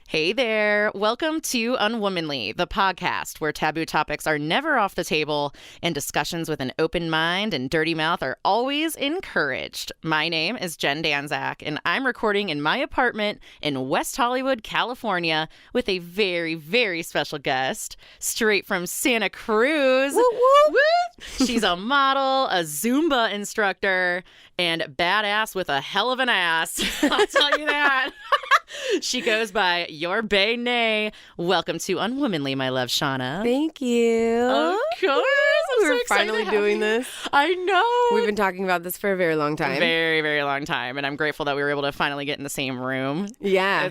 Hey there. Welcome to Unwomanly, the podcast where taboo topics are never off the table and discussions with an open mind and dirty mouth are always encouraged. My name is Jen Danczak, and I'm recording in my apartment in West Hollywood, California, with a very, very special guest straight from Santa Cruz. Woo, woo. Woo. She's a model, a Zumba instructor, and badass with a hell of an ass. I'll tell you that. She goes by Your Bae Nay. Welcome to Unwomanly, my love, Shaunah. Thank you. Of course. We're finally doing this. I know. We've been talking about this for a very long time. Very, very long time. And I'm grateful that we were able to finally get in the same room. Yeah.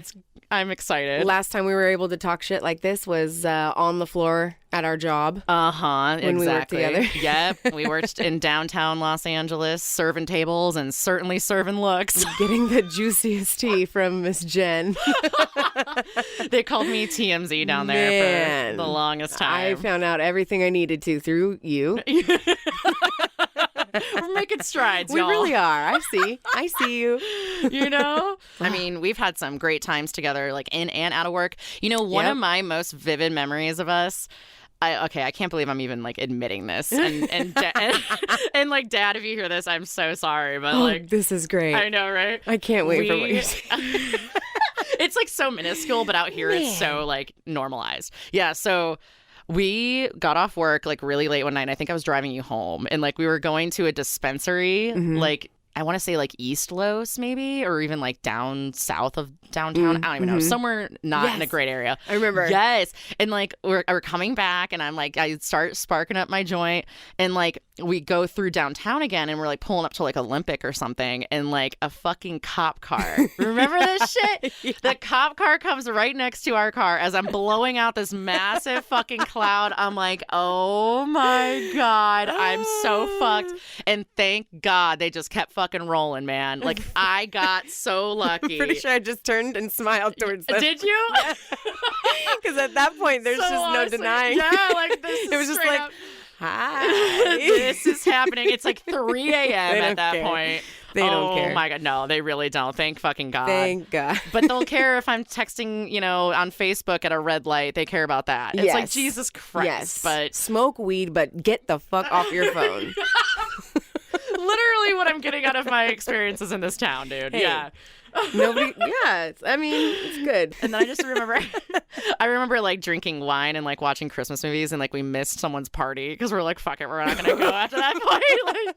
I'm excited. Last time we were able to talk shit like this was on the floor at our job. When we worked together. Yep. We worked in downtown Los Angeles, serving tables and certainly serving looks. Getting the juiciest tea from Miss Jen. They called me TMZ down there for the longest time. I found out everything I needed to through you. We're making strides, We y'all. really are. I see you. You know? I mean, we've had some great times together, like in and out of work. You know, one of my most vivid memories of us, I can't believe I'm even like admitting this. And like, Dad, if you hear this, I'm so sorry. But like, this is great. I know, right? I can't wait for what you're saying. It's like so minuscule, but out here it's so like normalized. Yeah, so we got off work like really late one night. I think I was driving you home, and like we were going to a dispensary, like I want to say like East Los maybe, or even like down south of downtown. I don't even know, somewhere not in a great area. I remember. Yes, and like we're coming back, and I'm like I start sparking up my joint, and like we go through downtown again, and we're like pulling up to like Olympic or something, and like a fucking cop car. Remember this shit? Yeah. The cop car comes right next to our car as I'm blowing out this massive fucking cloud. I'm like, oh my God, I'm so fucked. And thank God they just kept fucking rolling, man. Like I got so lucky. I'm pretty sure I just turned and smiled towards them. Did you? Because at that point, there's So just no honestly, denying. Yeah, like this. It was just straight like, up, hi. this is happening. It's like 3 a.m. They at don't that care. point. They don't care. Oh my God, no, they really don't. Thank fucking God. Thank God. But they'll care if I'm texting, you know, on Facebook at a red light. They care about that. It's like, Jesus Christ. Yes. But smoke weed, but get the fuck off your phone. literally what I'm getting out of my experiences in this town, dude. Hey. Yeah. Nobody. Yeah. It's good. And then I remember like drinking wine and like watching Christmas movies, and like we missed someone's party because we're like, fuck it, we're not going to go after that point. Like,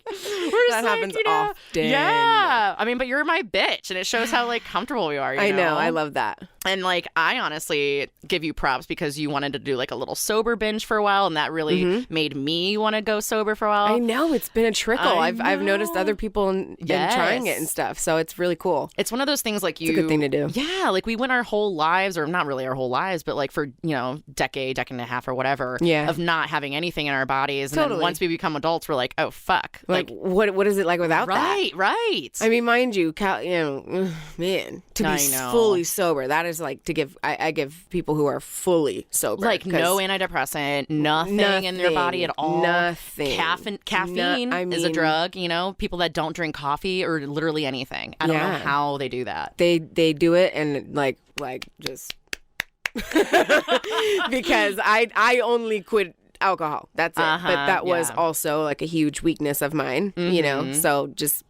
we're just That happens you know, often. Yeah. I mean, but you're my bitch, and it shows how like comfortable we are. I know. I love that. And like, I honestly give you props because you wanted to do like a little sober binge for a while, and that really made me want to go sober for a while. I know. It's been a trickle. I've noticed other people been Yes. trying it and stuff. So it's really cool. It's one of those things like It's a good thing to do. Yeah, like we went our whole lives, or not really our whole lives, but like for, you know, decade and a half or whatever, Yeah. of not having anything in our bodies. And Totally. then once we become adults, we're like, oh, fuck. Like what is it like without that? Right. I mean, mind you, man, to I be know. fully sober, that is like to give. I give people who are fully sober, Like 'cause no antidepressant, nothing in their body at all. Nothing. Caffeine is a drug, you know, people that don't drink coffee or literally anything. I don't know Yeah. how they do that. They do it and like just because I only quit alcohol. That's it. But that was yeah. also like a huge weakness of mine, you know. So just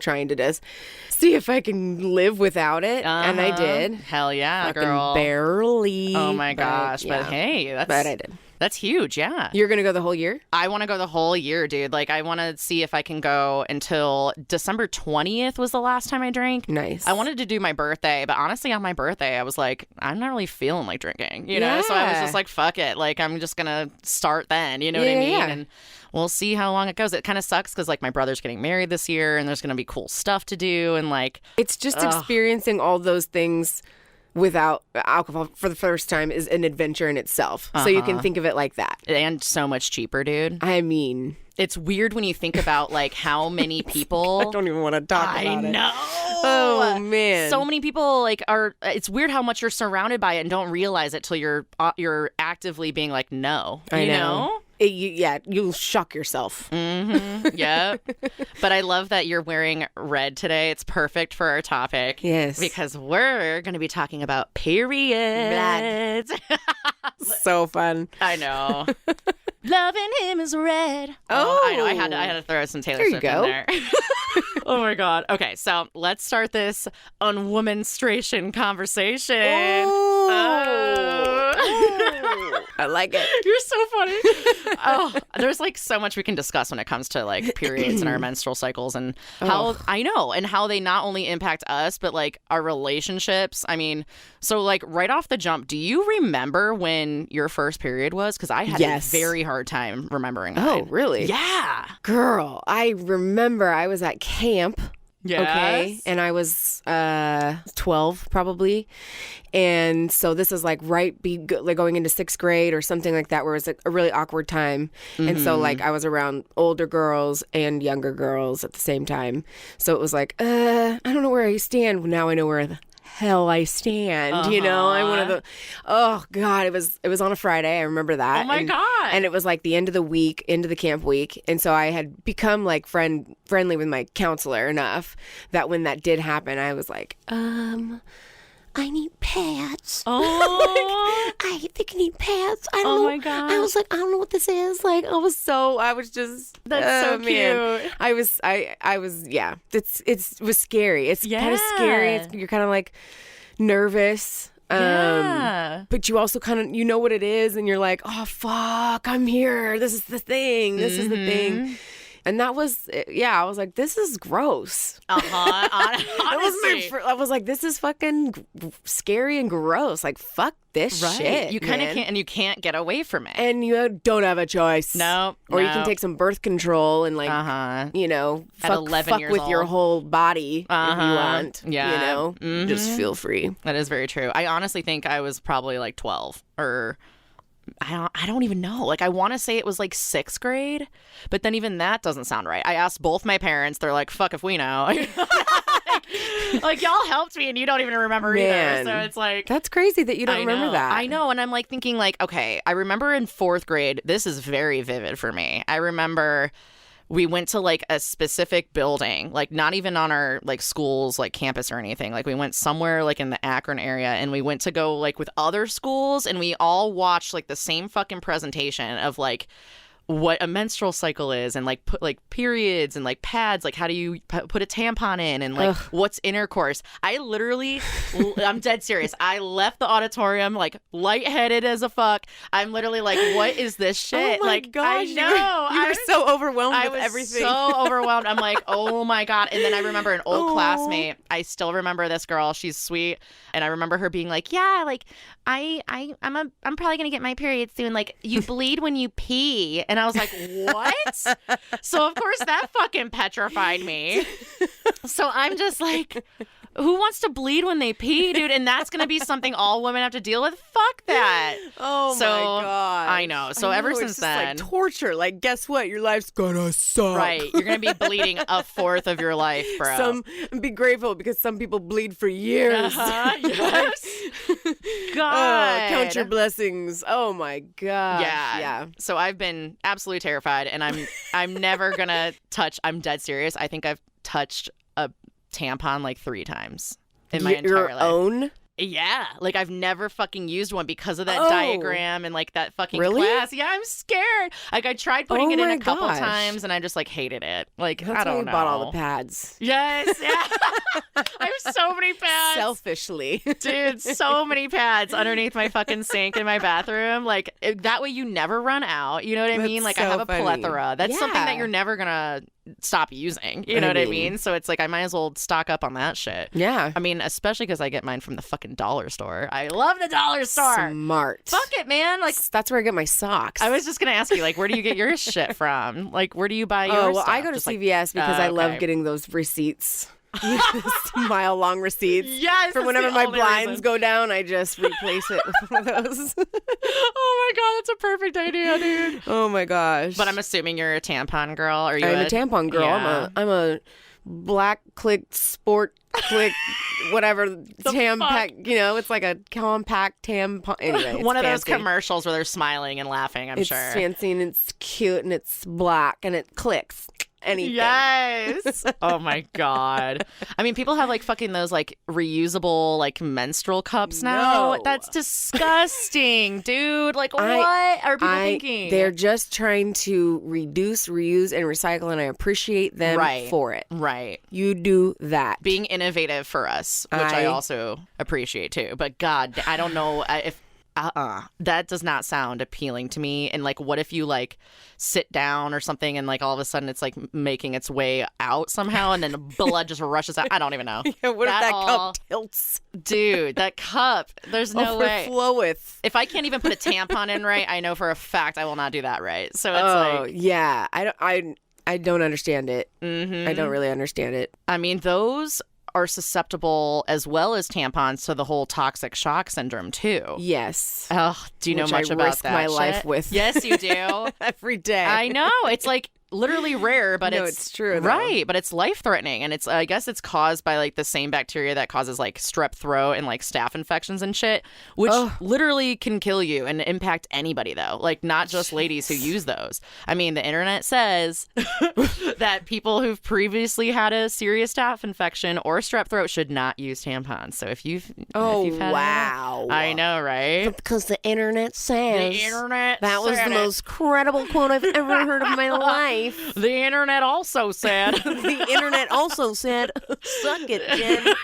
trying to just see if I can live without it, and I did. Hell yeah, Fucking girl. barely. Oh my gosh, yeah. but hey, But I did. That's huge, yeah. You're gonna go the whole year? I want to go the whole year, dude. Like, I want to see if I can go until December 20th was the last time I drank. Nice. I wanted to do my birthday, but honestly, on my birthday, I was like, I'm not really feeling like drinking, you know? So I was Yeah. just like, fuck it. Like, I'm just going to start then, you know what I mean? Yeah. And we'll see how long it goes. It kind of sucks because, like, my brother's getting married this year, and there's going to be cool stuff to do, and, like... It's just experiencing all those things without alcohol for the first time is an adventure in itself. So you can think of it like that. And so much cheaper, dude. I mean... It's weird when you think about, like, how many people... I don't even want to talk about it. I know. Oh, man. So many people, like, are... It's weird how much you're surrounded by it and don't realize it till you're actively being like, no. I You know. you'll shock yourself. Yeah. But I love that you're wearing red today. It's perfect for our topic. Yes. Because we're going to be talking about periods. So fun. I know. Loving him is red. Oh, I know. I had to throw some Taylor Swift in there. Oh my God. Okay, so let's start this unwomanstration conversation. I like it. You're so funny. There's like so much we can discuss when it comes to like periods and our menstrual cycles and how and how they not only impact us but like our relationships. I mean, so like right off the jump, do you remember when your first period was? Because I had a very hard time remembering. Oh, really? Yeah. Girl, I remember I was at camp. Yes. Okay. And I was 12 probably. And so this is like like going into 6th grade or something like that, where it was a really awkward time. And so like I was around older girls and younger girls at the same time. So it was like, I don't know where I stand. Now I know where the hell I stand. You know, I'm one of the, oh God, it was on a Friday. I remember that. Oh my God. And it was like the end of the week, into the camp week. And so I had become like friendly with my counselor enough that when that did happen, I was like, I need pads. Oh. I think I need pads. I don't know. My God. I was like, I don't know what this is. Like, I was just. That's so man. cute. I was, yeah. It was scary. It's kind of scary. You're kind of like nervous. Yeah. But you also kind of, you know what it is. And you're like, oh, fuck, I'm here. This is the thing. This is the thing. And that was, I was like, this is gross. Honestly. I was like, this is fucking scary and gross. Like, fuck this shit. You kind of can't, and you can't get away from it. And you don't have a choice. No. Or you can take some birth control and like, you know, fuck years with old. your whole body if you want. Yeah. You know, just feel free. That is very true. I honestly think I was probably like 12 or I don't even know. Like, I want to say it was like 6th grade, but then even that doesn't sound right. I asked both my parents. They're like, fuck if we know. Like, y'all helped me and you don't even remember either. So it's like, that's crazy that you don't remember that. I know. And I'm like thinking like, okay, I remember in 4th grade, this is very vivid for me. I remember we went to like a specific building, like not even on our like school's like campus or anything. Like we went somewhere like in the Akron area and we went to go like with other schools and we all watched like the same fucking presentation of like what a menstrual cycle is and like put like periods and like pads, like how do you put a tampon in and like what's intercourse. I literally, I'm dead serious. I left the auditorium like lightheaded as a fuck. I'm literally like, what is this shit? Oh my like, gosh, I know. You were so overwhelmed with everything. So overwhelmed. I'm like, oh my God. And then I remember an old classmate. I still remember this girl. She's sweet. And I remember her being like, yeah, like I'm probably gonna get my period soon. Like, you bleed when you pee. And I was like, what? So of course that fucking petrified me. So I'm just like, who wants to bleed when they pee, dude? And that's going to be something all women have to deal with? Fuck that. Oh, my God. I know. So ever since then. It's like torture. Like, guess what? Your life's gonna suck. Right. You're going to be bleeding 1/4 of your life, bro. Be grateful because some people bleed for years. Yes. God. Count your blessings. Oh, my God. Yeah. So I've been absolutely terrified, and I'm never going to touch. I'm dead serious. I think I've touched a tampon like 3 times in my entire life. Your own? Yeah, like I've never fucking used one because of that diagram and like that fucking class. Yeah, I'm scared. Like I tried putting it in a couple times and I just like hated it. Like That's I don't why you know. bought all the pads. Yes, yeah. I have so many pads. Selfishly, dude, so many pads underneath my fucking sink in my bathroom. Like that way you never run out. You know what I mean? Like I have a plethora. That's something that you're never gonna stop using. You know what I mean? So it's like I might as well stock up on that shit. Yeah. I mean, especially because I get mine from the fucking dollar store. I love the dollar store. Smart. Fuck it, man. Like that's where I get my socks. I was just gonna ask you, like, where do you get your shit from? Like, where do you buy your stuff? Oh, well, I go to CVS because I love getting those receipts. Mile-long receipts. Yes. For whenever my blinds go down, I just replace it with one of those. Oh my God, that's a perfect idea, dude. Oh my gosh. But I'm assuming you're a tampon girl. Are you? I'm a tampon girl. Yeah. I'm a black click sport click whatever tampac, you know, it's like a compact tampon. Anyway, one of fancy. those commercials where they're smiling and laughing, I'm sure. It's fancy and it's cute and it's black and it clicks. Anything. Yes. Oh my God. I mean, people have like fucking those like reusable like menstrual cups now. No. That's disgusting, dude. Like, what are people thinking? They're just trying to reduce, reuse, and recycle, and I appreciate them for it. Right. You do that. Being innovative for us, which I also appreciate too. But God, I don't know if that does not sound appealing to me. And like, what if you like sit down or something and like all of a sudden it's like making its way out somehow and then blood just rushes out? I don't even know. Yeah, what if that cup tilts? Dude, that cup, there's no way. Overfloweth. If I can't even put a tampon in right, I know for a fact I will not do that right. So it's like, yeah, I don't understand it. Mm-hmm. I don't really understand it. I mean, those are susceptible as well as tampons to the whole toxic shock syndrome too. Yes. Oh, do you know much I about risk that my shit? life with. Yes, you do. Every day. I know. It's like literally rare, but it's true though. Right, but it's life-threatening, and it's I guess it's caused by like the same bacteria that causes like strep throat and like staph infections and shit, which literally can kill you and impact anybody though, like not just ladies who use those. I mean, the internet says that people who've previously had a serious staph infection or strep throat should not use tampons. So if you've had wow, I know, right? Because the internet says the internet that was the most credible quote I've ever heard of in my life. The internet also said. The internet also said, suck it, Jen.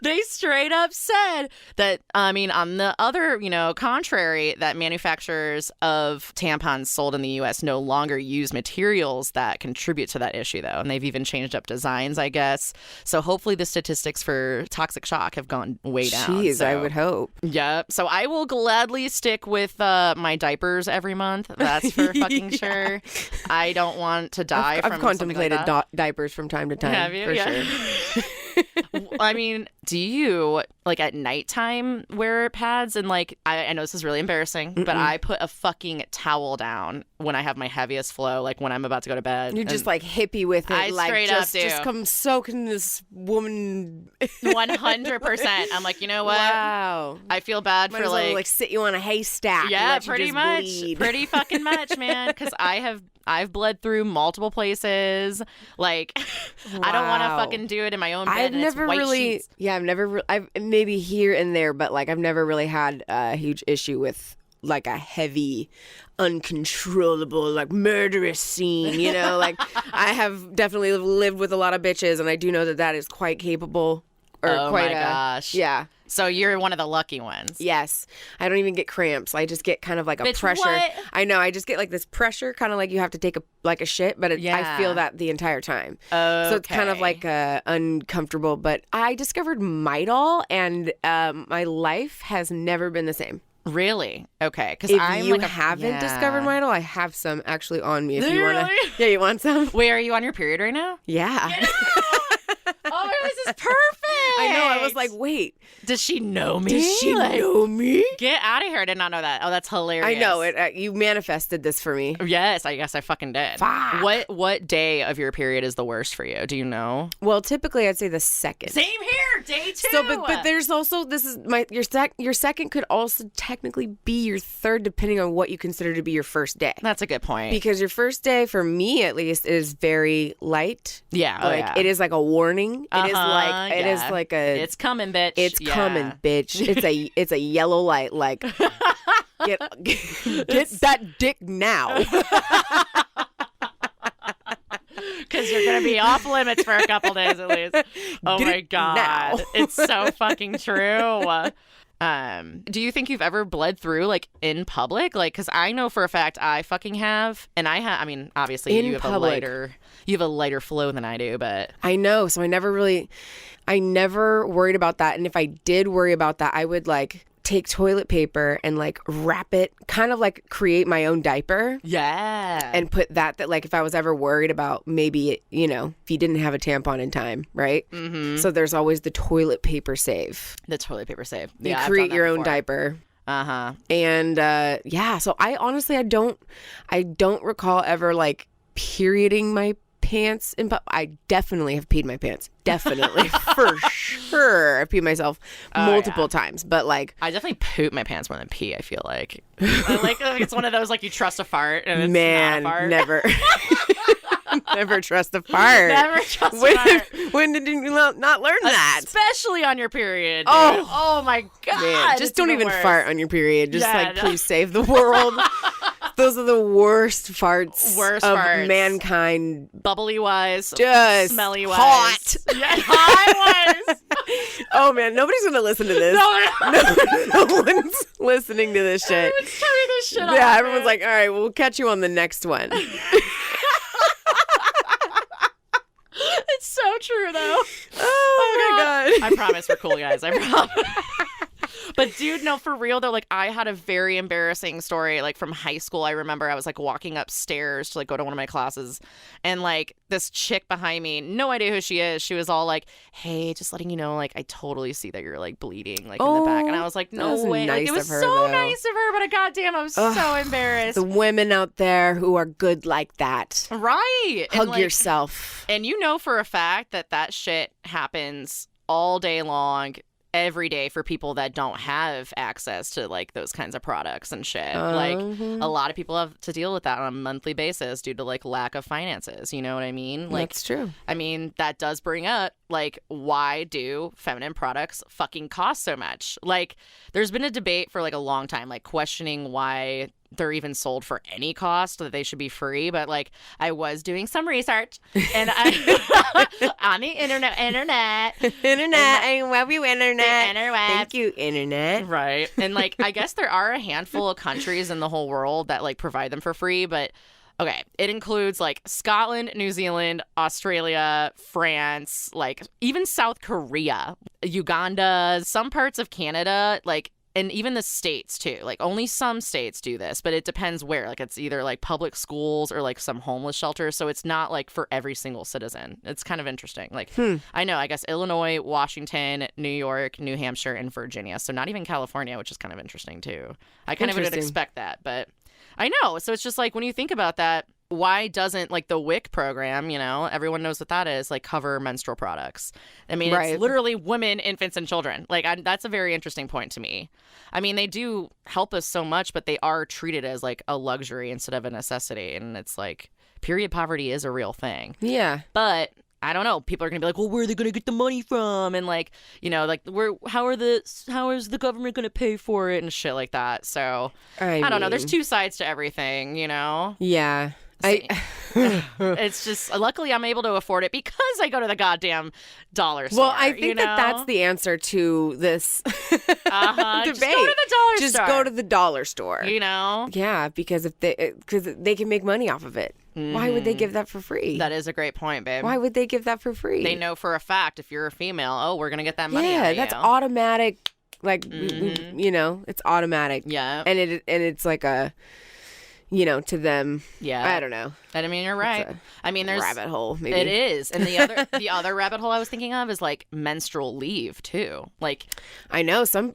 They straight up said that, I mean, on the other, contrary, that manufacturers of tampons sold in the U.S. no longer use materials that contribute to that issue, though. And they've even changed up designs, I guess. So hopefully the statistics for toxic shock have gone way down. Jeez, so, I would hope. Yep. So I will gladly stick with my diapers every month. That's for fucking sure. I don't want to die from I've contemplated something like that. Diapers from time to time. Have you? For yeah. sure. I mean, do you like at nighttime wear pads? And like, I know this is really embarrassing, but I put a fucking towel down when I have my heaviest flow, like when I'm about to go to bed. You're just like hippie with it. I like, straight up do. Just come soaking this woman. 100%. I'm like, you know what? Wow. I feel bad Might for as well, like sit you on a haystack. Yeah, and let pretty you just much. Bleed. Pretty fucking much, man. Because I've bled through multiple places. Like, I don't want to fucking do it in my own bed. I've never really, I've maybe here and there, but like I've never really had a huge issue with like a heavy, uncontrollable, like murderous scene, like I have definitely lived with a lot of bitches and I do know that is quite capable. Gosh. Yeah. So you're one of the lucky ones. Yes. I don't even get cramps. I just get kind of like a pressure. What? I know. I just get like this pressure, kind of like you have to take a shit, but I feel that the entire time. Okay. So it's kind of like uncomfortable. But I discovered Midol, and my life has never been the same. Really? Okay. Because if you haven't discovered Midol, I have some actually on me. If you want to, yeah, you want some? Wait, are you on your period right now? Yeah. Oh, this is perfect. I know. I was like, wait. Does she know me? Does she know me? Get out of here. I did not know that. Oh, that's hilarious. I know. You manifested this for me. Yes, I guess I fucking did. Fuck. What day of your period is the worst for you? Do you know? Well, typically I'd say the second. Same here. Day 2. So, but there's also, this is your second could also technically be your third, depending on what you consider to be your first day. That's a good point. Because your first day, for me at least, is very light. Yeah. It is like a warning. It is like a. It's coming, bitch. It's coming, bitch. It's a yellow light. Like get that dick now. Because you're going to be off limits for a couple days at least. Oh Get my it God. now. It's so fucking true. Do you think you've ever bled through like in public? Like, because I know for a fact I fucking have, and I mean, obviously you have a lighter flow than I do, but I know. So I never worried about that. And if I did worry about that, I would like take toilet paper and like wrap it, kind of like create my own diaper. Yeah. And put that like if I was ever worried about maybe, if you didn't have a tampon in time, right? Mm-hmm. So there's always the toilet paper save. The toilet paper save. You create your own diaper. Uh-huh. And so I honestly, I don't recall ever like perioding my pants. I definitely have peed my pants. Definitely. For sure. I've peed myself multiple times. But like, I definitely poop my pants more than pee, I feel like. It's one of those like you trust a fart and it's not a fart. Never. Never trust a fart. Never trust a fart. When did you not learn that? Especially on your period. Dude. Oh my God. Man, just don't even fart on your period. Just please save the world. Those are the worst farts of mankind. Bubbly wise. Just smelly wise. Hot. Yeah, hot wise. Oh, man. Nobody's going to listen to this. No one's listening to this shit. Everyone's turning this shit off. Yeah, everyone's like, all right, we'll catch you on the next one. It's so true, though. Oh my God. I promise we're cool, guys. I promise. But dude, no, for real though, like I had a very embarrassing story like from high school. I remember I was like walking upstairs to like go to one of my classes and like this chick behind me, no idea who she is. She was all like, hey, just letting you know, like I totally see that you're like bleeding like in the back. And I was like, no way. Nice like, it was of her, so though. nice of her, but goddamn, I was so embarrassed. The women out there who are good like that. Right. Hug yourself. And you know for a fact that shit happens all day long. Every day for people that don't have access to like those kinds of products and shit. Like a lot of people have to deal with that on a monthly basis due to like lack of finances. You know what I mean? Like, that's true. I mean, that does bring up like, why do feminine products fucking cost so much? Like, there's been a debate for like a long time, like questioning why they're even sold for any cost, that they should be free. But like, I was doing some research and I on the internet, I love you, internet. Thank you, internet. Right. And like, I guess there are a handful of countries in the whole world that like provide them for free, but okay, it includes like Scotland, New Zealand, Australia, France, like even South Korea, Uganda, some parts of Canada, like, and even the states too. Like only some states do this, but it depends where. Like it's either like public schools or like some homeless shelters. So it's not like for every single citizen. It's kind of interesting. Like I know, I guess Illinois, Washington, New York, New Hampshire, and Virginia. So not even California, which is kind of interesting too. I kind of wouldn't expect that, but I know. So it's just like when you think about that, why doesn't like the WIC program, you know, everyone knows what that is, like cover menstrual products? I mean, It's literally women, infants, and children. Like that's a very interesting point to me. I mean, they do help us so much, but they are treated as like a luxury instead of a necessity. And it's like period poverty is a real thing. Yeah. But I don't know. People are going to be like, well, where are they going to get the money from? And like, you know, like how is the government going to pay for it and shit like that? So I don't know. There's two sides to everything, you know? Yeah. It's just luckily I'm able to afford it because I go to the goddamn dollar store. Well, I think that's the answer to this debate. Just go to the dollar store. Just go to the dollar store. You know? Yeah, because they can make money off of it. Why would they give that for free? That is a great point, babe. Why would they give that for free? They know for a fact if you're a female, oh, we're gonna get that money. Yeah, that's automatic. Like you know, it's automatic. Yeah, and it's like a. You know, to them, yeah. I don't know. I mean, you're right. I mean, there's rabbit hole. Maybe it is, and the other rabbit hole I was thinking of is like menstrual leave too. Like, I know some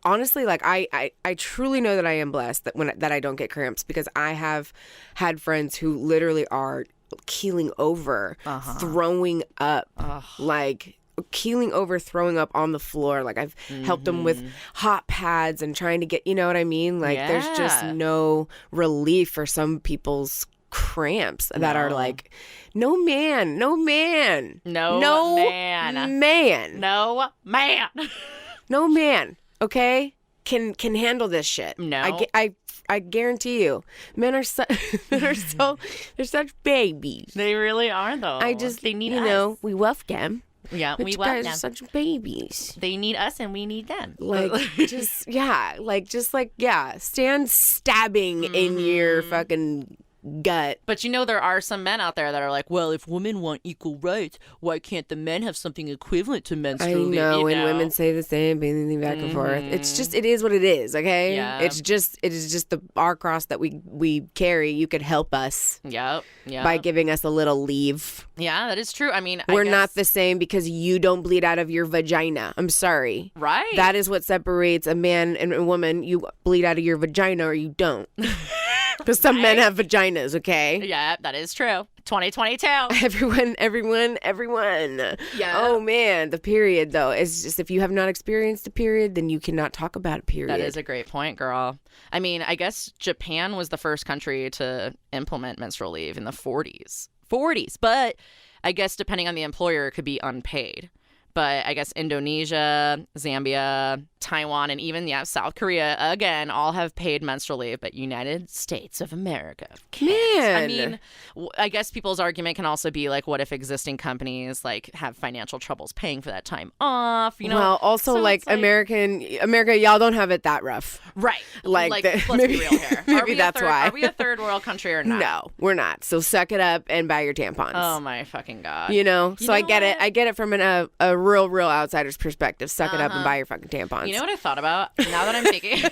honestly, like I truly know that I am blessed that I don't get cramps because I have had friends who literally are keeling over, throwing up, like. Keeling over, throwing up on the floor. Like I've helped them with hot pads and trying to get, you know what I mean? Like there's just no relief for some people's cramps that are like, no man. Okay, can handle this shit. No, I guarantee you, men are they're such babies. They really are though. They need us. Know, we love them. Yeah, but you guys are such babies. They need us and we need them. Like, stand stabbing in your fucking gut. But you know, there are some men out there that are like, well, if women want equal rights, why can't the men have something equivalent to menstrual leave? I know, and women say the same, being back and forth. It's just, it is what it is, okay? Yeah. It is just our cross that we carry. You could help us. Yep. By giving us a little leave. Yeah, that is true. I mean, we're not the same because you don't bleed out of your vagina. I'm sorry. Right. That is what separates a man and a woman. You bleed out of your vagina or you don't. Because some men have vaginas, okay? Yeah, that is true. 2022. Everyone. Yeah. Oh, man. The period, though. It's just if you have not experienced a period, then you cannot talk about a period. That is a great point, girl. I mean, I guess Japan was the first country to implement menstrual leave in the 40s. But I guess depending on the employer, it could be unpaid. But I guess Indonesia, Zambia, Taiwan, and even, South Korea, again, all have paid menstrual leave. But United States of America can't. Man. I mean, I guess people's argument can also be like, what if existing companies like have financial troubles paying for that time off? You know. Well, also So like it's America, y'all don't have it that rough. Right. Like let's maybe, be real here. Maybe that's why. Are we a third world country or not? No, we're not. So suck it up and buy your tampons. Oh my fucking God. You know? So I get what? it. I get it from a real outsider's perspective. Suck it up and buy your fucking tampons. You know what I thought about? Now that I'm thinking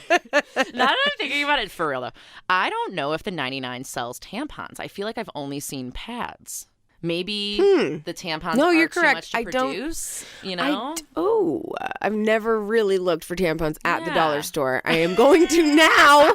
about it for real though. I don't know if the 99 sells tampons. I feel like I've only seen pads. Maybe the tampons No, are you're too correct. much to I don't- produce, you know? I've never really looked for tampons at the dollar store. I am going to now.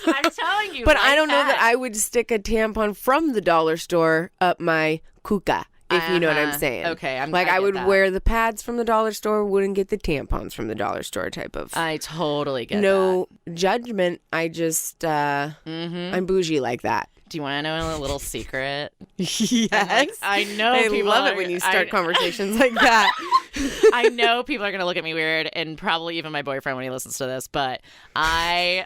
I'm telling you. But like I don't know that I would stick a tampon from the dollar store up my kuka, if you know what I'm saying. Okay, I get would that. wear the pads from the dollar store, wouldn't get the tampons from the dollar store type of. I totally get No judgment. I just I'm bougie like that. Do you want to know a little secret? Yes. I know I people love are- it when you start conversations like that. I know people are going to look at me weird, and probably even my boyfriend when he listens to this, but I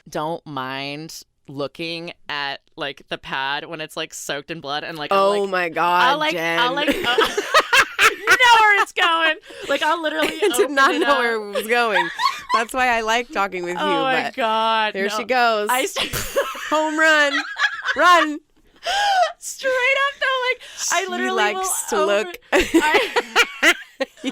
don't mind looking at like the pad when it's like soaked in blood and like Oh my God, Jen. I'll like you know where it's going. Like I'll literally I did not open it know up. where it was going. That's why I like talking with you. Oh my but God. There no. she goes. I Home run. Run. straight up though, like I She literally likes to will look.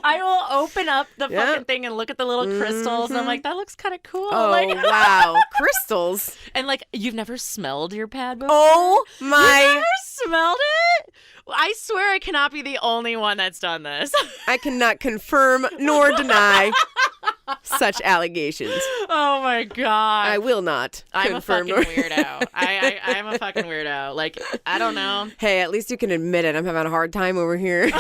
I will open up the Yep. fucking thing and look at the little crystals, and I'm like, that looks kind of cool. Oh, Like, wow. Crystals. and like, you've never smelled your pad before? Oh, You my. never smelled it? I swear I cannot be the only one that's done this. I cannot confirm nor deny such allegations. Oh my God. I will not I'm a confirm fucking nor. weirdo. I'm a fucking weirdo. Like, I don't know. Hey, at least you can admit it. I'm having a hard time over here. You're so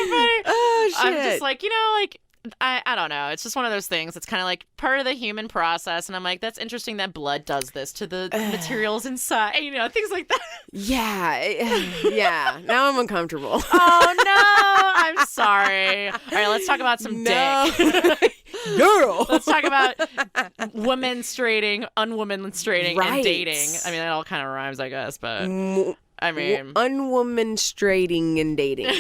funny. Oh, shit. I'm just like, like, I don't know. It's just one of those things. It's kind of like part of the human process. And I'm like, that's interesting that blood does this to the materials inside. Things like that. Yeah. Yeah. Now I'm uncomfortable. Oh, no. I'm sorry. All right, let's talk about some dick. Girl. Let's talk about womenstruating, unwomanstruating, Right. and dating. I mean, it all kind of rhymes, I guess, but I mean. Unwomanstrating and dating.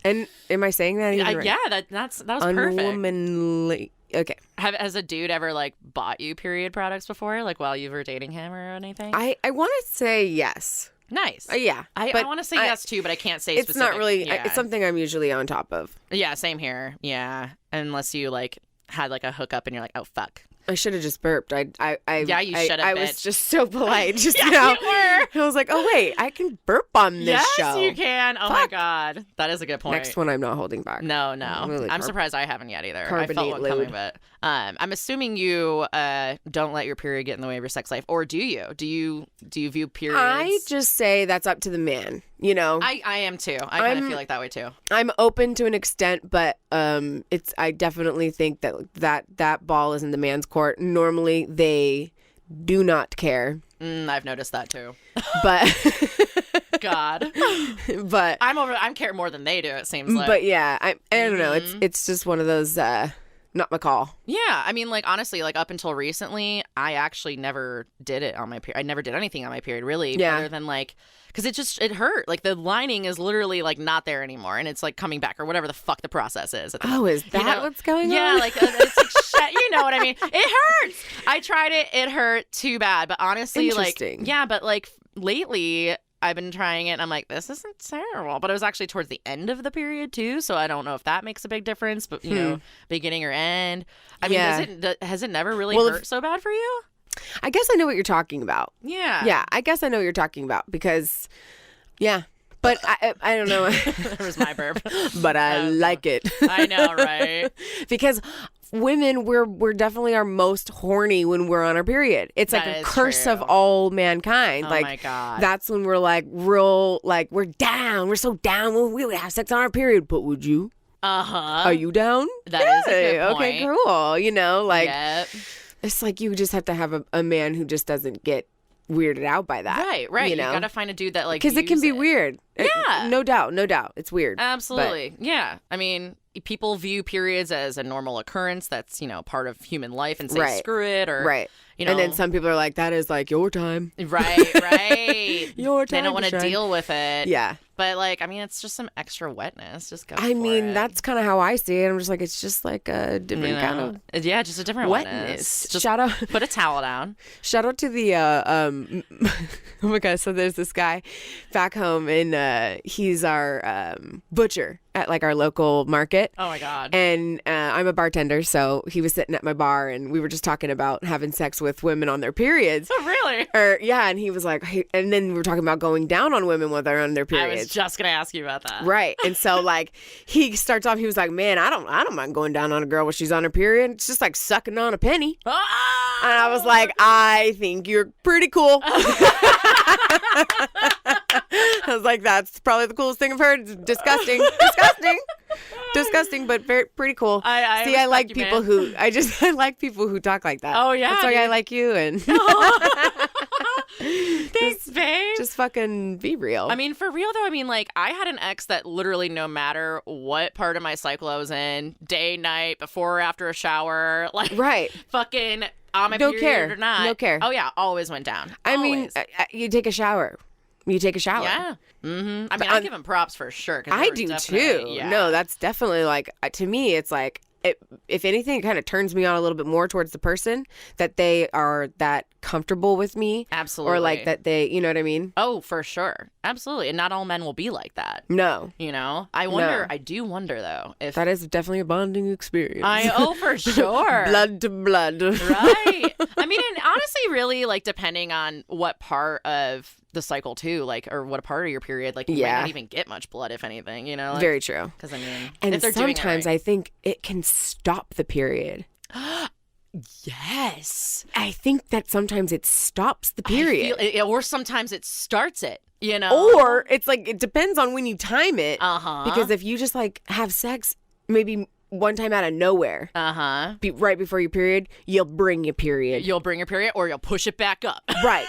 And am I saying that even right? Yeah, that was perfect. Unwomanly. Okay. Has a dude ever like bought you period products before, like while you were dating him or anything? I want to say yes. Nice. Yeah. I but want to say yes too, but I can't say it's specific. not really. Yeah. It's something I'm usually on top of. Yeah, same here. Yeah, unless you like had like a hookup and you're like, oh fuck. I should have just burped. Yeah, you should have, I was bitch. just so polite just Yeah, now. you were. I was like, oh wait, I can burp on this Yes, show. you can. Oh my Fuck. God, that is a good point. Next one, I'm not holding back. No. Really I'm surprised I haven't yet either. I felt carbonate one coming, load. but I'm assuming you don't let your period get in the way of your sex life, or do you? Do you view periods? I just say that's up to the man. I am too. I kind of feel like that way too. I'm open to an extent, but I definitely think that ball is in the man's court. Normally, they do not care. I've noticed that too. But God, but I'm care more than they do. It seems like. but yeah, I don't know. It's just one of those not my call. Yeah, I mean, like honestly, like up until recently, I actually never did it on my period. I never did anything on my period, really, Yeah. other than like. Because it hurt. Like, the lining is literally, like, not there anymore. And it's, like, coming back or whatever the fuck the process is. Oh, is that what's going on? Yeah, like, it's like, shit, you know what I mean? It hurts. I tried it. It hurt too bad. But honestly, like, Interesting. yeah, but, like, lately, I've been trying it. And I'm like, this isn't terrible. But it was actually towards the end of the period, too. So I don't know if that makes a big difference. But, you know, beginning or end. I mean, Yeah. has it never really Well, hurt so bad for you? I guess I know what you're talking about. Yeah. Yeah, I guess I know what you're talking about because, yeah. But I don't know. There was my burp. But I like it. I know, right? Because women, we're definitely our most horny when we're on our period. It's like That a is curse true. of all mankind. Oh like, my God. that's when we're like real, like we're down. We're so down when we would have sex on our period. But would you? Uh-huh. Are you down? That is a good point. Okay, cool. You know, like Yep. it's like you just have to have a man who just doesn't get weirded out by that. Right. You You know? gotta find a dude that like Because it can views be weird. Yeah. No doubt. It's weird. Absolutely. Yeah. I mean, people view periods as a normal occurrence that's, part of human life and say Right. screw it or Right. And then some people are like, that is like your time. Right. Your time. They don't want to shine. deal with it. Yeah. But it's just some extra wetness. Just go I for mean, it. that's kind of how I see it. I'm just like, it's just like a different kind of Yeah, just a different wetness. Just Shout out. put a towel down. Shout out to the oh my god, so there's this guy back home and he's our butcher at like our local market. Oh my God. And I'm a bartender, so he was sitting at my bar and we were just talking about having sex with women on their periods. Oh, really? And he was like, hey, and then we were talking about going down on women when they're on their periods. I was just gonna ask you about that. Right. And so like he starts off, he was like, man, I don't mind going down on a girl when she's on her period. It's just like sucking on a penny. Ah! And I was like, I think you're pretty cool. I was like, that's probably the coolest thing I've heard. It's disgusting. Disgusting, but pretty cool. I like you, people man. I like people who talk like that. Oh, yeah, That's why dude. I like you and Thanks, babe. just fucking be real. I mean, for real though, I had an ex that literally no matter what part of my cycle I was in, day, night, before or after a shower, right. fucking on my No period care. or not. No care. Oh yeah, always went down. I mean, Always. you take a shower. Yeah. Mm-hmm. I mean, I give him props for sure. 'Cause I there was do definitely- too. Yeah. No, that's definitely like, to me, it's like, if anything, it kind of turns me on a little bit more towards the person that they are that comfortable with me. Absolutely. Or like that they, you know what I mean? Oh, for sure. Absolutely. And not all men will be like that. No. I do wonder though if That is definitely a bonding experience. for sure. Blood to blood. Right. I mean, and honestly, really, depending on what part of the cycle too, or what part of your period, you might not even get much blood, if anything, Very true. Because And if they're doing it sometimes right. I think it can stop the period. Yes. I think that sometimes it stops the period. Or sometimes it starts it, Or it's like, it depends on when you time it. Uh-huh. Because if you just have sex maybe one time out of nowhere, right before your period, you'll bring your period. You'll bring your period or you'll push it back up. Right.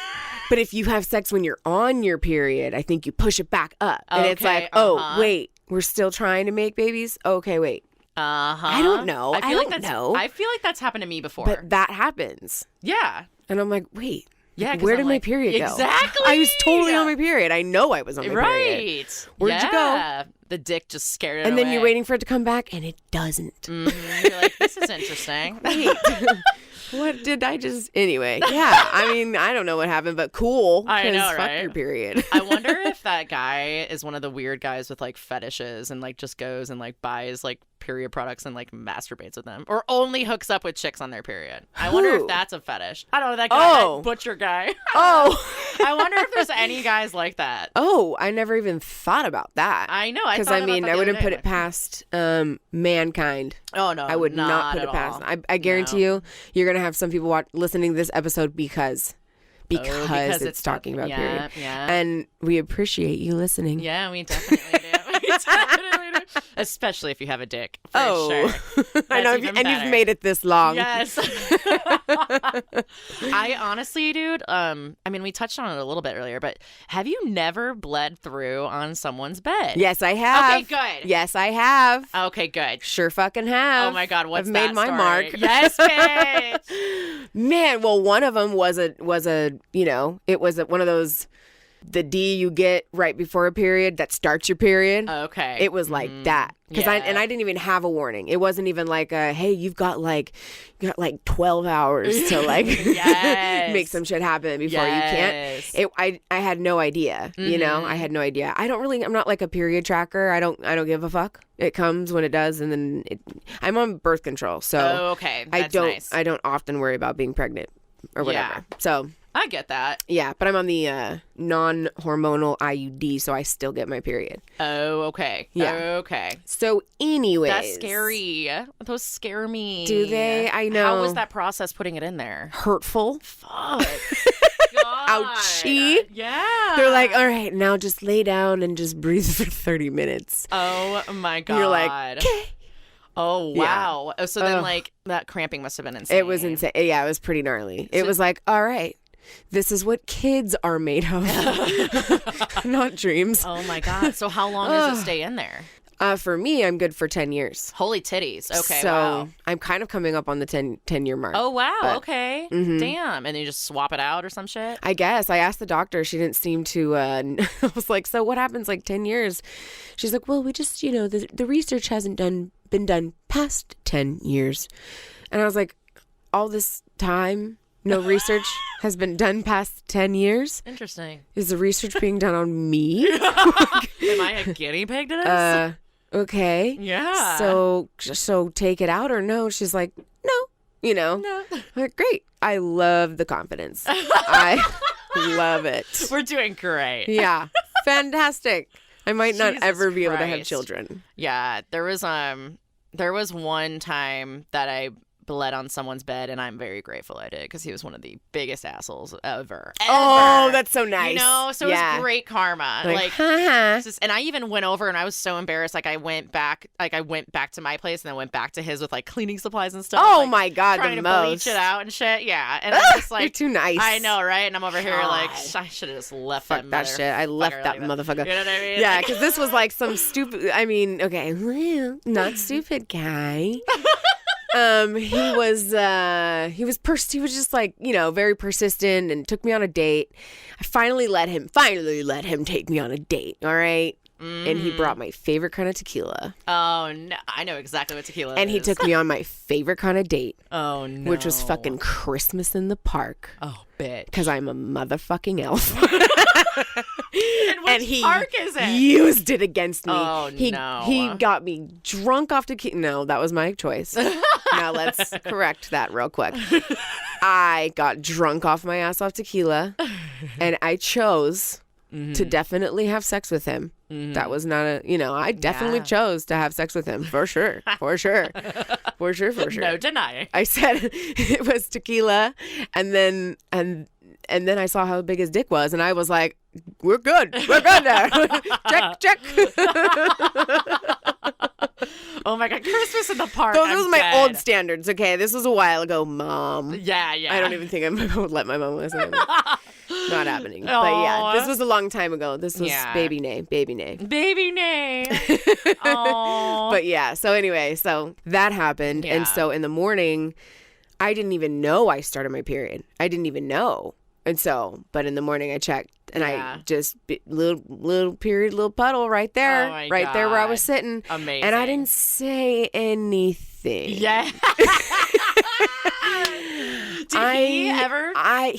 But if you have sex when you're on your period, I think you push it back up. And it's like, oh, wait, we're still trying to make babies? Okay, wait. I don't know. I don't know. I feel like that's happened to me before. But that happens. Yeah. And I'm like, wait. Yeah, 'cause where I'm did my like, period go? Exactly. I was totally on my period. I know I was on my period. Right. Where'd you go? The dick just scared it And then away. you're waiting for it to come back, and it doesn't. Mm-hmm. You're like, this is interesting. Wait. What did I just... Anyway, yeah. I mean, I don't know what happened, but cool. I know, 'cause right? Fuck your period. I wonder if that guy is one of the weird guys with fetishes and just goes and buys period products and masturbates with them, or only hooks up with chicks on their period. I wonder if that's a fetish. I don't know, that guy, that butcher guy. Oh. I wonder if there's any guys like that. Oh, I never even thought about that. I know. Because I wouldn't put it past mankind. Oh no, I would not put it past. I guarantee you, you're gonna have some people listening to this episode because it's talking about period. Yeah. And we appreciate you listening. Yeah, we definitely do. We definitely do. Especially if you have a dick. For sure. I know, That's and you've made it this long. Yes. I honestly, dude, we touched on it a little bit earlier, but have you never bled through on someone's bed? Yes, I have. Okay, good. Yes, I have. Okay, good. Sure fucking have. Oh my God, what's I've that made my story? mark. Yes, bitch. Man, well, one of them was one of those, the D you get right before a period that starts your period. Okay. It was like that. Because I didn't even have a warning. It wasn't even like hey, you've got 12 hours to Yes. make some shit happen before you can't. I had no idea. I had no idea. I'm not like a period tracker. I don't give a fuck. It comes when it does, and then I'm on birth control, so okay. That's nice. I don't often worry about being pregnant or whatever. Yeah. So I get that. Yeah, but I'm on the non-hormonal IUD, so I still get my period. Oh, okay. Yeah. Okay. So anyways. That's scary. Those scare me. Do they? I know. How was that process putting it in there? Hurtful. Fuck. Ouchie. Yeah. They're like, all right, now just lay down and just breathe for 30 minutes. Oh, my God. And you're like, okay. Oh, wow. Yeah. So then, like, that cramping must have been insane. It was insane. Yeah, it was pretty gnarly. It was like, all right. This is what kids are made of, not dreams. Oh, my God. So how long does it stay in there? For me, I'm good for 10 years. Holy titties. Okay, so wow. I'm kind of coming up on the 10-year mark. Oh, wow. But, okay. Damn. And then you just swap it out or some shit? I guess. I asked the doctor. She didn't seem to. I was like, so what happens like 10 years? She's like, well, we just, the research hasn't been done past 10 years. And I was like, all this time? No research has been done past 10 years. Interesting. Is the research being done on me? Am I a guinea pig to this? Okay. Yeah. So take it out or no? She's like, no. No. I'm like, great. I love the confidence. I love it. We're doing great. Yeah. Fantastic. I might not Jesus ever be able to have Christ. children. Yeah. There was one time that I bled on someone's bed, and I'm very grateful I did because he was one of the biggest assholes ever. Oh, that's so nice. So it was great karma. Like and I even went over and I was so embarrassed. Like I went back to my place and then went back to his with like cleaning supplies and stuff. Oh like, my God, trying the to most. bleach it out and shit. Yeah, and I'm just like, you're too nice. I know, right? And I'm over here like, God. I should have just left Fuck that shit. I left that like motherfucker. You know what I mean? Yeah, because this was like some stupid. I mean, okay, well, not stupid guy. He was just like, very persistent and took me on a date. I finally let him take me on a date. All right. And he brought my favorite kind of tequila. Oh, no. I know exactly what tequila is. And he took me on my favorite kind of date. Oh, no. Which was fucking Christmas in the park. Oh, bitch. Because I'm a motherfucking elf. And which park is it? Used it against me. Oh, no. He got me drunk off tequila. No, that was my choice. Now let's correct that real quick. I got drunk off my ass off tequila, and I chose to definitely have sex with him. That was not I definitely chose to have sex with him. For sure. For sure. For sure. No denying. I said it was tequila, and then I saw how big his dick was, and I was like, we're good now. check. Oh my God, Christmas in the park. Those were my old standards, okay? This was a while ago, Mom. Yeah. I don't even think I would let my mom listen. Not happening. But yeah, this was a long time ago. This was baby nay. Baby nay. Aww. But yeah, so anyway, so that happened. Yeah. And so in the morning, I didn't even know I started my period. I didn't even know. And so, but in the morning I checked and I just, little period, little puddle right there. Oh my right God. There where I was sitting. Amazing. And I didn't say anything. Yeah. Did he ever? I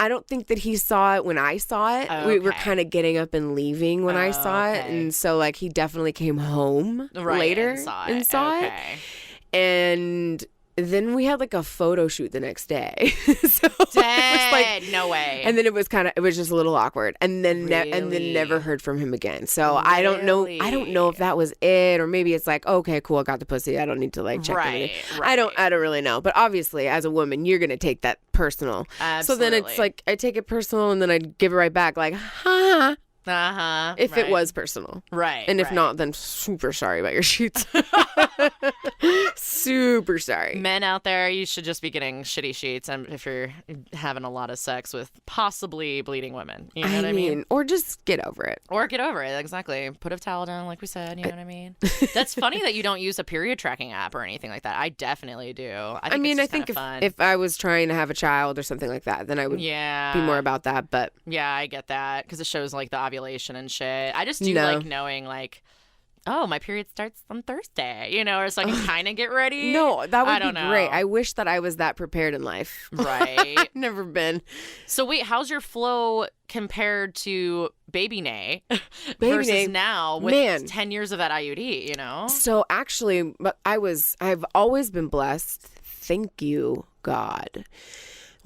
don't think that he saw it when I saw it. Oh, we were kind of getting up and leaving when I saw it. And so like he definitely came home later and saw it. And then we had like a photo shoot the next day. So Dead. No way. And then it was just a little awkward. And then never heard from him again. So I don't know if that was it, or maybe it's like, okay, cool, I got the pussy. I don't need to like check anything. I don't really know. But obviously as a woman, you're gonna take that personal. Absolutely. So then it's like I take it personal and then I give it right back like, ha. If it was personal. Right. And if not, then super sorry about your sheets. Super sorry. Men out there, you should just be getting shitty sheets and if you're having a lot of sex with possibly bleeding women. You know what I mean? Or just get over it. Or get over it, exactly. Put a towel down, like we said, you know what I mean? That's funny that you don't use a period tracking app or anything like that. I definitely do. I think if I was trying to have a child or something like that, then I would be more about that. But yeah, I get that because it shows like the ovulation and shit. I just do like knowing like, oh, my period starts on Thursday, or so I can kind of get ready. No, that would be great. I wish that I was that prepared in life. Right. Never been. So wait, how's your flow compared to baby nay versus now with 10 years of that IUD, So actually, I've always been blessed. Thank you, God.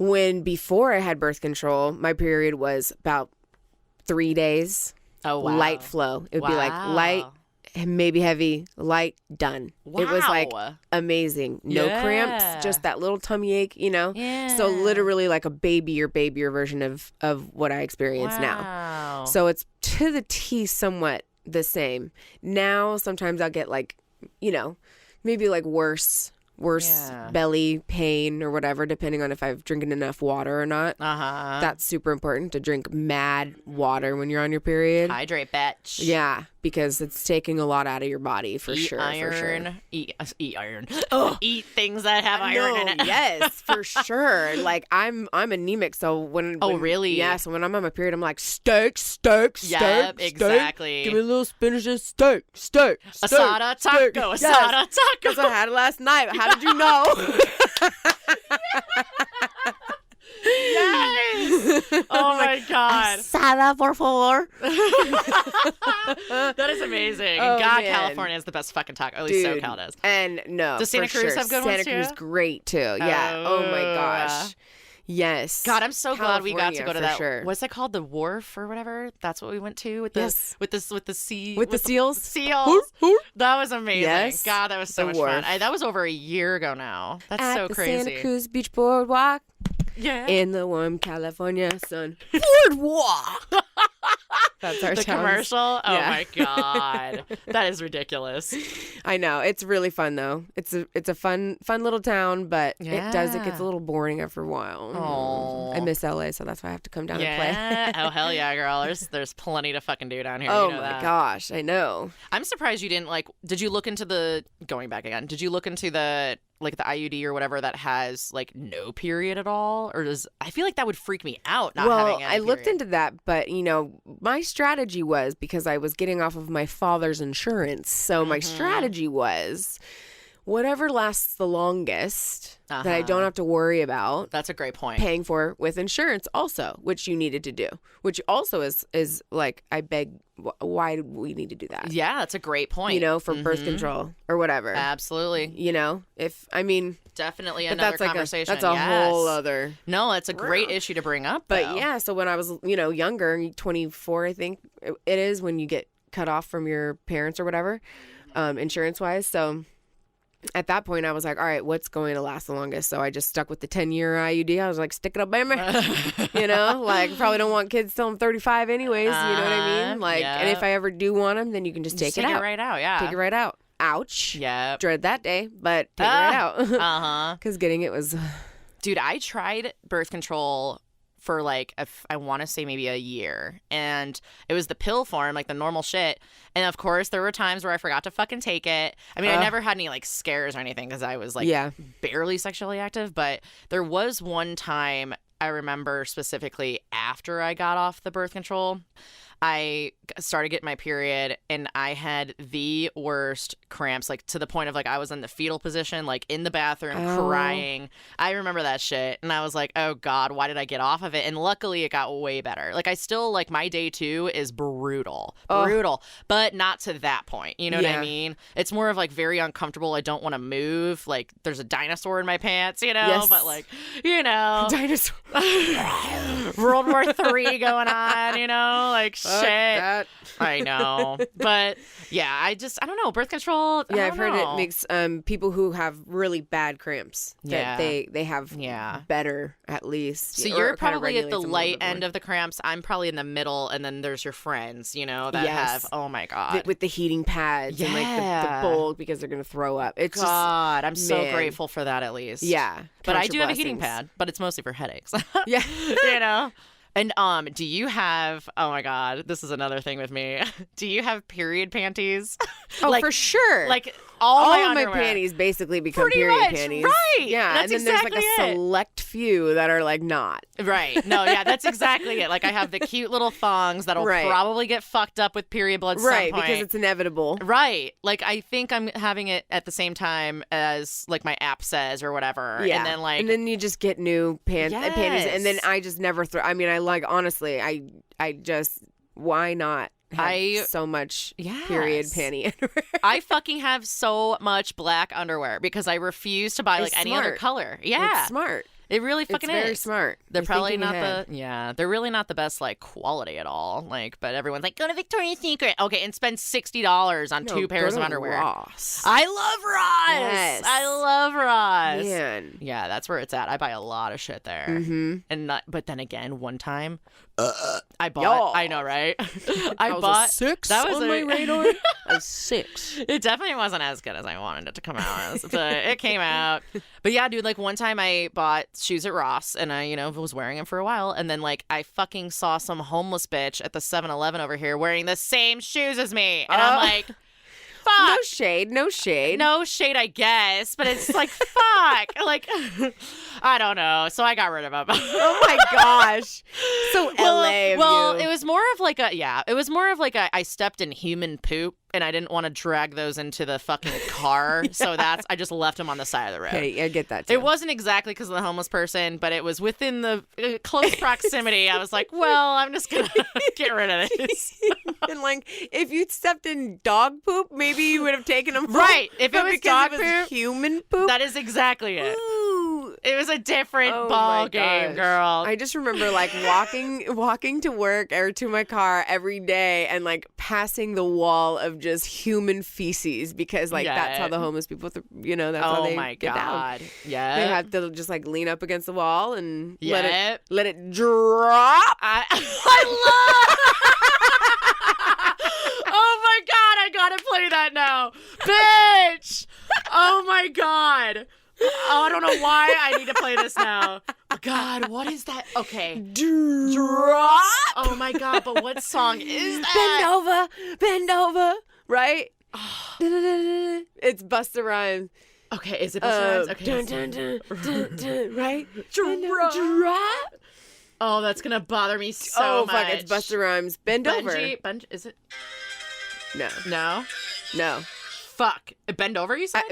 When before I had birth control, my period was about 3 days. Oh, wow. Light flow. It would be like light, maybe heavy, light, done. Wow. It was like amazing. No cramps, just that little tummy ache, you know? Yeah. So literally like a babier version of what I experience now. So it's to the T somewhat the same. Now sometimes I'll get like, you know, maybe like worse belly pain or whatever, depending on if I've drinking enough water or not. That's super important to drink mad water when you're on your period. Hydrate, bitch. Yeah, because it's taking a lot out of your body for sure. Eat iron. Eat things that have iron in it. Yes, for sure. Like I'm anemic, so when really? Yeah, so when I'm on my period, I'm like steak. Yep, exactly. Give me a little spinach and steak. Asada taco. Yes, Asada taco. because I had it last night. How did you know? Yes. Oh my God. Asada, por favor. That is amazing. Oh, God, man. California is the best fucking taco. At least SoCal does. And no, Does Santa Cruz have good ones Santa Cruz too? great too. Yeah. Oh my gosh. Yes. God, I'm so glad we got to go to that. Sure. What's it called? The wharf or whatever? That's what we went to with the Yes. with the seals. Seals. That was amazing. Yes. God, that was so much wharf. fun. That was over a year ago now. That's At so the crazy. Santa Cruz Beach Boardwalk. Yeah. In the warm California sun. Boardwalk. That's our the town's- commercial. Oh Yeah. my God, that is ridiculous. I know, it's really fun though. It's a fun little town, but it gets a little boring after a while. Aw. I miss LA, so that's why I have to come down and play. Oh hell yeah, girl. There's plenty to fucking do down here. Oh you know my that. gosh, I know. I'm surprised you didn't did you look into the Did you look into the IUD or whatever that has no period at all, or I feel like that would freak me out not having any I looked period. into that, but my strategy was, because I was getting off of my father's insurance, so my strategy was whatever lasts the longest that I don't have to worry about. That's a great point. Paying for with insurance also, which you needed to do, which also is like, I beg, why do we need to do that? Yeah, that's a great point. For birth control or whatever. Absolutely. Definitely Definitely another conversation. That's a whole other. No, that's a great issue to bring up. But though. yeah, so when I was, younger, 24, I think it is when you get cut off from your parents or whatever, insurance wise. So at that point, I was like, all right, what's going to last the longest? So I just stuck with the 10-year IUD. I was like, stick it up, baby. Probably don't want kids till I'm 35 anyways. You know what I mean? And if I ever do want them, then you can just take it out. Take it right out, yeah. Take it right out. Ouch. Yeah. Dread that day, but take it right out. Uh-huh. Because getting it was... Dude, I tried birth control for I want to say maybe a year, and it was the pill form, the normal shit. And of course there were times where I forgot to fucking take it. I mean, I never had any scares or anything because I was barely sexually active, but there was one time I remember specifically after I got off the birth control, I started getting my period, and I had the worst cramps, to the point of I was in the fetal position, in the bathroom crying. I remember that shit, and I was like, oh God, why did I get off of it? And luckily it got way better. I still, my day 2 is brutal, but not to that point. You know what I mean? It's more of very uncomfortable. I don't want to move. There's a dinosaur in my pants, Yes. but Dinosaur. World War III going on, shit. That. I know. But yeah, I don't know. Birth control. Yeah, I've heard it makes people who have really bad cramps that they have better, at least. So you're probably at the light end of the cramps. I'm probably in the middle, and then there's your friends, that have, oh my God. With the heating pads and the bulk because they're going to throw up. It's God, I'm so grateful for that at least. Yeah. But I do have a heating pad, but it's mostly for headaches. Yeah. And do you have, oh my God, this is another thing with me. Do you have period panties? Oh, for sure. All of my underwear. panties basically become Pretty period much, panties. right. Yeah. That's and then exactly there's a select few that are not. Right. No, yeah, that's exactly it. I have the cute little thongs that'll probably get fucked up with period blood some point. Because it's inevitable. Right. I think I'm having it at the same time as my app says or whatever. Yeah. And then and then you just get new panties. And then I just never throw. I mean, honestly, I just, why not? Have so much period panty underwear. I fucking have so much black underwear because I refuse to buy any other color. Yeah. It's smart. It really fucking it's very is. smart. They're You're probably thinking not ahead. they're really not the best like quality at all. Like, but everyone's like, go to Victoria's Secret. Okay, and spend $60 on 2 pairs of underwear. Ross. I love Ross. Yes. I love Ross. Man. Yeah, that's where it's at. I buy a lot of shit there. Mm-hmm. But then again, one time, I bought. Y'all. I know, right? I was bought a 6 that was on a- my radar. A 6. It definitely wasn't as good as I wanted it to come out as, but it came out. But yeah, dude, like one time I bought shoes at Ross and I, was wearing them for a while. And then like I fucking saw some homeless bitch at the 7-Eleven over here wearing the same shoes as me. And I'm like, fuck. No shade. No shade. No shade, I guess, but it's like, fuck. Like, I don't know. So I got rid of them. Oh my gosh. So LA of well, you. it was more of like I stepped in human poop and I didn't want to drag those into the fucking car. Yeah. So I just left them on the side of the road. Okay, I get that too. It wasn't exactly because of the homeless person, but it was within the close proximity. I was like, well, I'm just going to get rid of this. And like, if you'd stepped in dog poop, maybe you would have taken them. Right. If it was dog poop, poop, human poop. that is exactly it. Ooh. It was a different Oh ball my game, gosh. girl. I just remember like walking to work or to my car every day and like passing the wall of just human feces because like that's how the homeless people, that's how they get down. Yeah. They have to just like lean up against the wall and Yeah. let it drop. I love. Oh my god! I gotta play that now, bitch. Oh my god. Oh, I don't know why I need to play this now. God, what is that? Okay. Drop. Oh my god, but what song is that? Bend over, right? It's Busta Rhymes. Okay, is it Busta Rhymes? Okay. Dun, dun, dun, dun, dun, right? Drop. Oh, that's gonna bother me so much. Fuck, it's Busta Rhymes. Bend over. Is it? No. No. Fuck. Bend over, you said?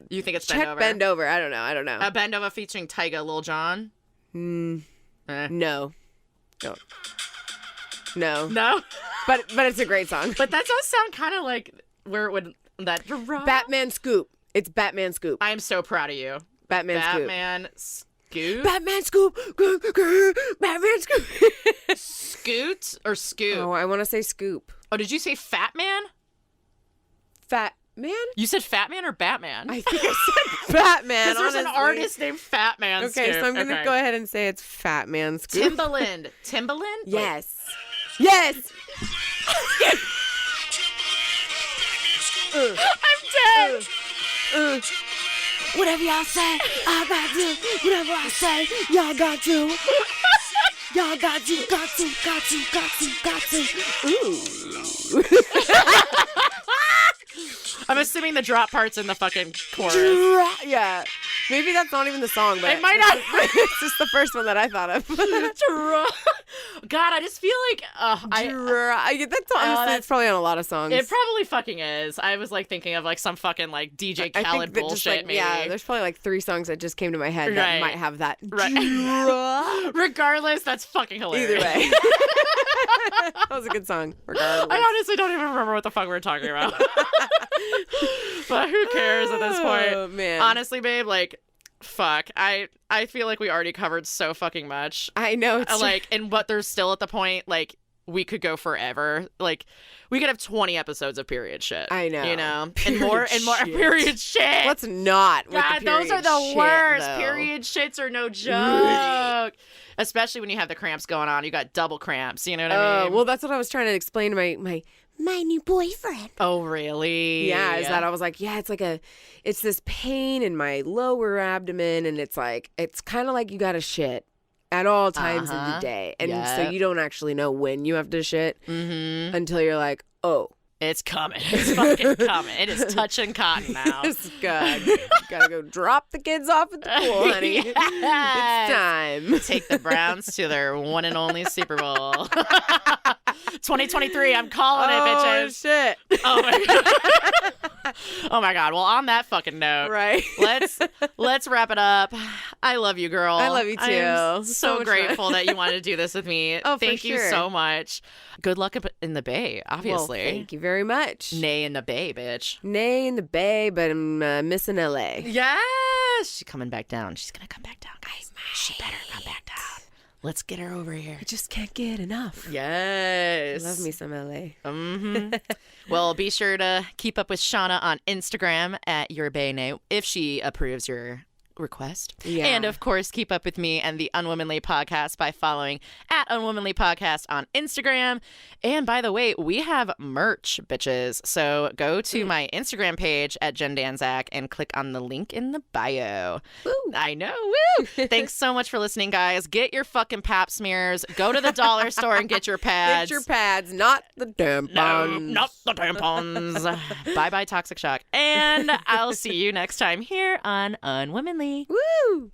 You think it's Bend check Over? Bend Over. I don't know. Bend Over featuring Tyga, Lil Jon? No. No? But it's a great song. But that does sound kind of like where it would... that Batman Scoop. It's Batman Scoop. I am so proud of you. Batman Scoop. Batman Scoop? Batman Scoop. Scoot or Scoop? Oh, I want to say Scoop. Oh, did you say Fat Man? Fat Man? You said Fat Man or Batman? I think I said Batman. Because there's an artist named Fat Man Okay, Scoop. so I'm going to go ahead and say it's Fat Man Scoop. Timbaland. Yes. Yes. I'm dead. Whatever y'all say, I got to. Whatever I say, y'all got to. Y'all got to. Ooh. I'm assuming the drop part's in the fucking chorus. Yeah. Maybe that's not even the song, but It might not. It's just the first one that I thought of. God, I just feel like that's honestly, it's probably on a lot of songs. it probably fucking is. I was like thinking of like some fucking like DJ I Khaled think that bullshit. just, like, maybe. yeah, there's probably like 3 songs that just came to my head that Right. might have that. Right. Regardless, that's fucking hilarious. Either way. That was a good song. Regardless. I honestly don't even remember what the fuck we were talking about. But who cares at this point? Oh, man. Honestly, babe, like, fuck. I feel like we already covered so fucking much. I know. It's Like, and but there's still at the point, like, we could go forever. Like, we could have 20 episodes of period shit. I know. You know? Period and more shit. period shit. Let's not. God, with the those are period the shit, worst. though. Period shits are no joke. Especially when you have the cramps going on. You got double cramps. You know what I mean? Well, that's what I was trying to explain to my new boyfriend. Oh, really? Yeah, is that I was like, yeah, it's this pain in my lower abdomen, and it's kind of like you got to shit at all times of the day. And so you don't actually know when you have to shit until you're like, oh. It's coming. It's fucking coming. It is touching cotton now. It's good. Gotta go drop the kids off at the pool, honey. Yes. It's time. Take the Browns to their one and only Super Bowl. 2023, I'm calling it, bitches. Shit. Oh my god. Oh my god. Well, on that fucking note, Right. let's wrap it up. I love you, girl. I love you, too. I'm So so much grateful fun. that you wanted to do this with me. Oh, for Thank you sure. so much. Good luck up in the Bay, obviously. Well, thank you very much. Nay in the Bay, bitch. Nay in the Bay, but I'm missing LA. Yes. She's coming back down. She's going to come back down, guys. She better come back down. Let's get her over here. I just can't get enough. Yes. Love me some LA. Mm-hmm. Well, be sure to keep up with Shaunah on Instagram at Your Bay Nay if she approves your request. Yeah. And of course, keep up with me and the Unwomanly podcast by following at Unwomanly Podcast on Instagram. And by the way, we have merch, bitches. So go to my Instagram page at Jen Danczak and click on the link in the bio. Woo. I know. Woo! Thanks so much for listening, guys. Get your fucking pap smears. Go to the dollar store and get your pads. Get your pads, not the tampons. No, not the tampons. Bye-bye, Toxic Shock. And I'll see you next time here on Unwomanly. Woo!